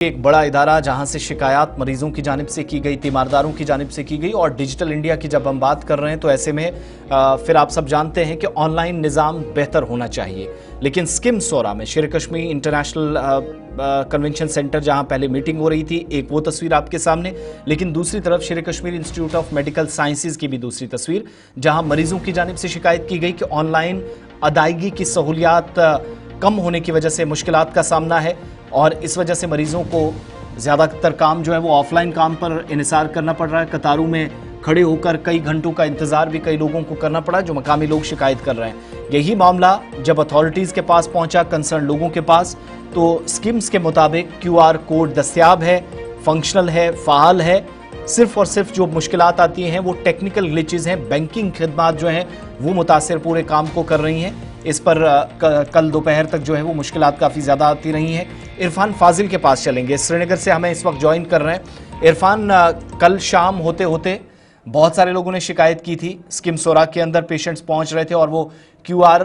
एक बड़ा इदारा जहां से शिकायत मरीजों की जानिब से की गई, तीमारदारों की जानिब से की गई और डिजिटल इंडिया की जब हम बात कर रहे हैं तो ऐसे में फिर आप सब जानते हैं कि ऑनलाइन निज़ाम बेहतर होना चाहिए। लेकिन स्किम सोरा में शेर कश्मीर इंटरनेशनल कन्वेंशन सेंटर जहां पहले मीटिंग हो रही थी, एक वो तस्वीर आपके सामने, लेकिन दूसरी तरफ शेर Kashmir institute of medical sciences की भी दूसरी तस्वीर जहां मरीजों की जानिब से शिकायत की गई कि ऑनलाइन अदायगी की सहूलियात कम होने की वजह से मुश्किलात का सामना है और इस वजह से मरीजों को ज़्यादातर काम जो है वो ऑफलाइन काम पर इन्हिसार करना पड़ रहा है। कतारों में खड़े होकर कई घंटों का इंतज़ार भी कई लोगों को करना पड़ा, जो मकामी लोग शिकायत कर रहे हैं। यही मामला जब अथॉरिटीज़ के पास पहुंचा, कंसर्न लोगों के पास, तो स्कीम्स के मुताबिक QR कोड दस्तयाब है, फंक्शनल है, फ़ाल है। सिर्फ और सिर्फ जो मुश्किलात आती हैं वो टेक्निकल ग्लिचेस हैं। बैंकिंग खिदमात जो हैं वो मुतासिर पूरे काम को कर रही हैं। इस पर कल दोपहर तक जो है वो मुश्किलात काफ़ी ज़्यादा आती रही हैं। इरफान फाजिल के पास चलेंगे, श्रीनगर से हमें इस वक्त ज्वाइन कर रहे हैं। इरफान, कल शाम होते होते बहुत सारे लोगों ने शिकायत की थी। स्किम सोरा के अंदर पेशेंट्स पहुंच रहे थे और वो QR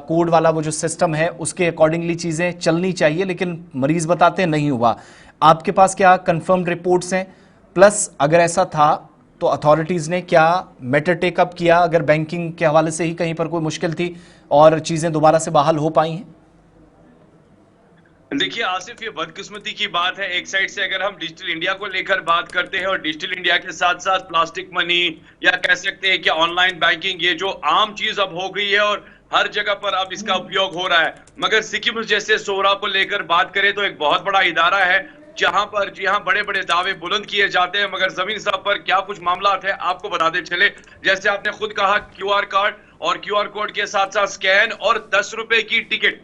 कोड वाला वो जो सिस्टम है उसके अकॉर्डिंगली चीज़ें चलनी चाहिए, लेकिन मरीज़ बताते नहीं हुआ। आपके पास क्या कंफर्म्ड रिपोर्ट्स हैं? प्लस अगर ऐसा था तो अथॉरिटीज़ ने क्या मैटर टेकअप किया, अगर बैंकिंग के हवाले से ही कहीं पर कोई मुश्किल थी और चीज़ें दोबारा से बहाल हो पाई हैं? देखिए आसिफ, ये बदकिस्मती की बात है। एक साइड से अगर हम डिजिटल इंडिया को लेकर बात करते हैं और डिजिटल इंडिया के साथ साथ प्लास्टिक मनी या कह सकते हैं कि ऑनलाइन बैंकिंग, ये जो आम चीज अब हो गई है और हर जगह पर अब इसका उपयोग हो रहा है, मगर सिक्किम जैसे सोरा को लेकर बात करें तो एक बहुत बड़ा इदारा है जहां पर बड़े बड़े दावे बुलंद किए जाते हैं, मगर जमीन साहब पर क्या कुछ मामला है आपको बताते चले। जैसे आपने खुद कहा, QR कार्ड और QR कोड के साथ साथ स्कैन और 10 रुपए की टिकट,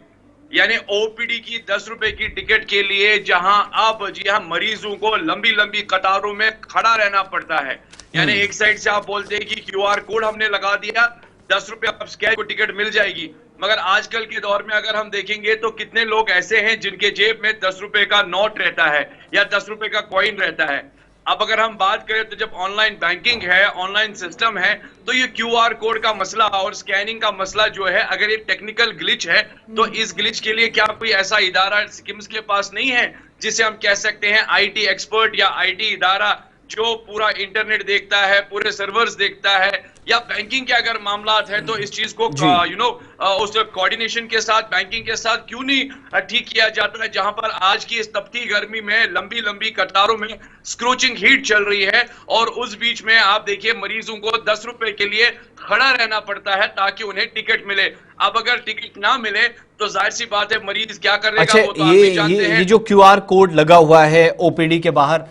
यानी OPD की 10 रुपए की टिकट के लिए जहां अब मरीजों को लंबी लंबी कतारों में खड़ा रहना पड़ता है। यानी एक साइड से आप बोलते हैं कि QR कोड हमने लगा दिया, 10 रुपए अब स्कैन को टिकट मिल जाएगी, मगर आजकल के दौर में अगर हम देखेंगे तो कितने लोग ऐसे हैं जिनके जेब में 10 रुपए का नोट रहता है या 10 रुपए का कॉइन रहता है। अब अगर हम बात करें तो जब ऑनलाइन बैंकिंग है, ऑनलाइन सिस्टम है, तो ये QR कोड का मसला और स्कैनिंग का मसला जो है, अगर ये टेक्निकल ग्लिच है तो इस ग्लिच के लिए क्या कोई ऐसा इदारा स्किम्स के पास नहीं है जिसे हम कह सकते हैं IT एक्सपर्ट या IT इदारा जो पूरा इंटरनेट देखता है, पूरे सर्वर्स देखता है, या बैंकिंग के अगर मामलात है तो इस चीज को उस कोऑर्डिनेशन के साथ बैंकिंग के साथ क्यों नहीं ठीक किया जाता है, जहां पर आज की इस तपती गर्मी में लंबी लंबी कतारों में स्क्रोचिंग हीट चल रही है और उस बीच में आप देखिए मरीजों को 10 रुपए के लिए खड़ा रहना पड़ता है ताकि उन्हें टिकट मिले। अब अगर टिकट ना मिले तो जाहिर सी बात है मरीज क्या करेगा। अच्छा, वो तो आप भी जानते हैं। ये जो QR कोड लगा हुआ है OPD के बाहर,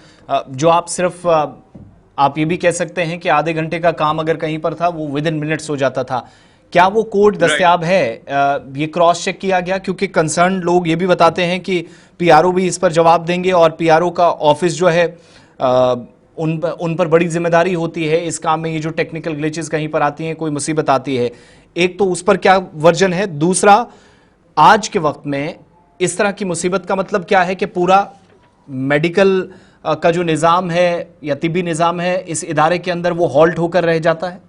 जो आप सिर्फ आप ये भी कह सकते हैं कि आधे घंटे का काम अगर कहीं पर था वो विदिन मिनट्स हो जाता था, क्या वो कोड दस्तयाब है? ये क्रॉस चेक किया गया? क्योंकि कंसर्न लोग ये भी बताते हैं कि PRO भी इस पर जवाब देंगे और PRO का ऑफिस जो है उन पर बड़ी जिम्मेदारी होती है इस काम में। ये जो टेक्निकल ग्लिचेस कहीं पर आती हैं, कोई मुसीबत आती है, एक तो उस पर क्या वर्जन है, दूसरा आज के वक्त में इस तरह की मुसीबत का मतलब क्या है कि पूरा मेडिकल का जो निज़ाम है या तिब्बी निज़ाम है इस इदारे के अंदर वो हॉल्ट होकर रह जाता है?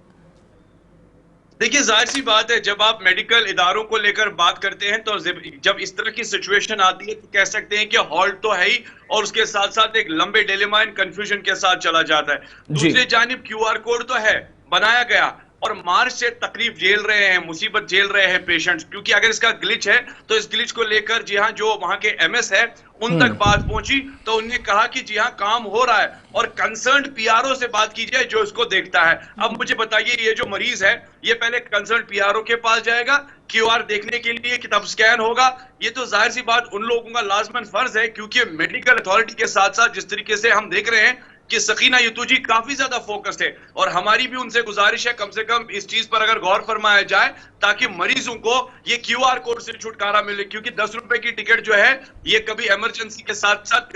देखिए जाहिर सी बात है, जब आप मेडिकल इदारों को लेकर बात करते हैं तो जब इस तरह की सिचुएशन आती है तो कह सकते हैं कि हॉल्ट तो है ही और उसके साथ साथ एक लंबे डिलेमा एंड कंफ्यूजन के साथ चला जाता है। दूसरी जानिब QR कोड तो है, बनाया गया, और मार्च से तकलीफ झेल रहे हैं, मुसीबत झेल रहे हैं पेशेंट्स, क्योंकि अगर इसका ग्लिच है तो इस ग्लिच को लेकर जो वहां के MS है उन तक बात पहुंची तो उन्होंने कहा कि काम हो रहा है और कंसर्न्ड PRO से बात की जाए जो इसको देखता है। अब मुझे बताइए, ये जो मरीज है ये पहले कंसर्न्ड PRO के पास जाएगा QR देखने के लिए कि तब स्कैन होगा? ये तो जाहिर सी बात उन लोगों का लाजमन फर्ज है, क्योंकि मेडिकल अथॉरिटी के साथ साथ जिस तरीके से हम देख रहे हैं कि सकीना यतूजी काफी ज्यादा फोकस्ड है और हमारी भी उनसे गुजारिश है कम से कम इस चीज पर अगर गौर फरमाया जाए ताकि मरीजों को ये QR कोड से छुटकारा मिले, क्योंकि 10 रुपए की टिकट जो है ये कभी इमरजेंसी के साथ साथ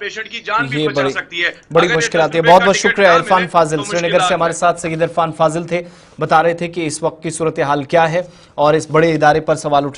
पेशेंट की जान भी बचा सकती है। बड़ी मुश्किल आती है। बहुत बहुत शुक्रिया इरफान फाजिल, श्रीनगर से हमारे साथ सईद इरफान फाजिल थे, बता रहे थे कि इस वक्त की सूरत हाल क्या है और इस बड़े इदारे पर सवाल उठ रहे